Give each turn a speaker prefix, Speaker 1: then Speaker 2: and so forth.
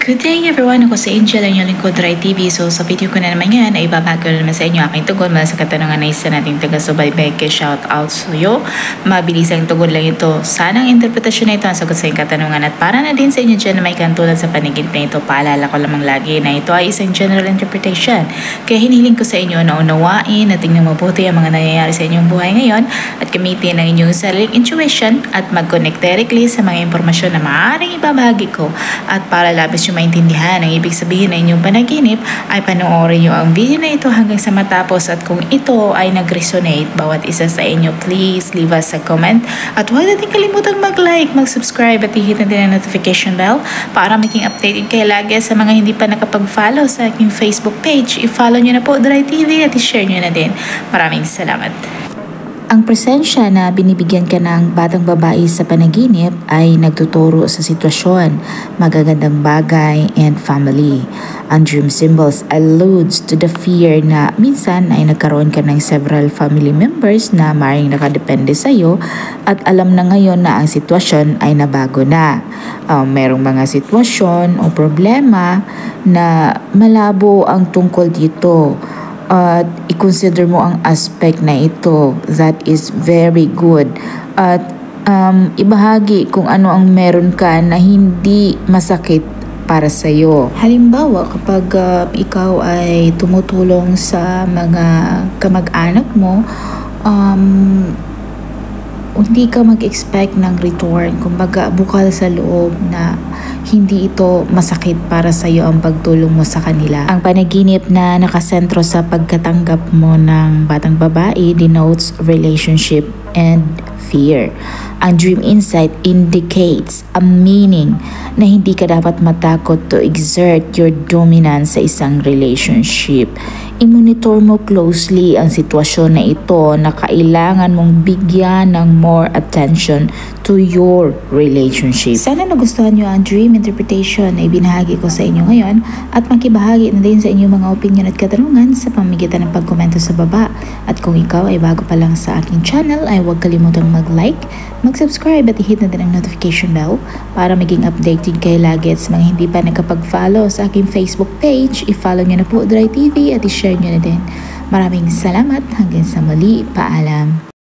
Speaker 1: Good day everyone! Ako si Angel, ang inyong lingkod, Rai TV. So sa video ko na naman yan, ay ibabago na naman sa inyo aking tugon mula sa katanungan na isa nating taga-subaybay kay shout out sa'yo. Mabilis ang tugon lang ito. Sana ang interpretasyon na ito ang sagot sa iyong katanungan at para na din sa inyo dyan na may kantulan sa panigid na ito. Paalala ko lamang lagi na ito ay isang general interpretation. Kaya hinihiling ko sa inyo na unawain at tingnan mabuti ang mga nangyayari sa inyong buhay ngayon at gamitin ang inyong sariling intuition at mag-connect directly sa mga impormasyon na maaaring ibabahagi ko. At para labis yung maintindihan ang ibig sabihin ng inyong panaginip, ay panoorin nyo ang video na ito hanggang sa matapos at kung ito ay nag-resonate bawat isa sa inyo, please leave us a comment at huwag natin kalimutang mag-like, mag-subscribe at i-hit na din ang notification bell para maging updated kayo lagi. Sa mga hindi pa nakapag-follow sa aking Facebook page, i-follow nyo na po Rai TV at i-share nyo na din. Maraming salamat. Ang presensya na binibigyan ka ng batang babae sa panaginip ay nagtuturo sa sitwasyon, magagandang bagay, and family. Ang dream symbols alludes to the fear na minsan ay nagkaroon ka ng several family members na maaaring nakadepende sa iyo at alam na ngayon na ang sitwasyon ay nabago na. Merong mga sitwasyon o problema na malabo ang tungkol dito. At i-consider mo ang aspect na ito, that is very good. At ibahagi kung ano ang meron ka na hindi masakit para sa iyo. Halimbawa, kapag ikaw ay tumutulong sa mga kamag-anak mo, hindi ka mag-expect ng return. Kumbaga, bukal sa loob na hindi ito masakit para sa iyo ang pagtulong mo sa kanila. Ang panaginip na nakasentro sa pagkatanggap mo ng batang babae denotes relationship and fear. Ang dream insight indicates a meaning na hindi ka dapat matakot to exert your dominance sa isang relationship. I-monitor mo closely ang sitwasyon na ito na kailangan mong bigyan ng more attention to your relationship. Sana nagustuhan nyo ang dream interpretation na ibinahagi ko sa inyo ngayon at makibahagi na din sa inyong mga opinion at katanungan sa pamamagitan ng pagkomento sa baba. At kung ikaw ay bago pa lang sa aking channel ay huwag kalimutang mag-like, mag-subscribe at i-hit na din ang notification bell para maging updated kayo lagi at sa mga hindi pa nakapag-follow sa aking Facebook page, i-follow nyo na po Rai TV at i-share nyo na din. Maraming salamat, hanggang sa muli, paalam.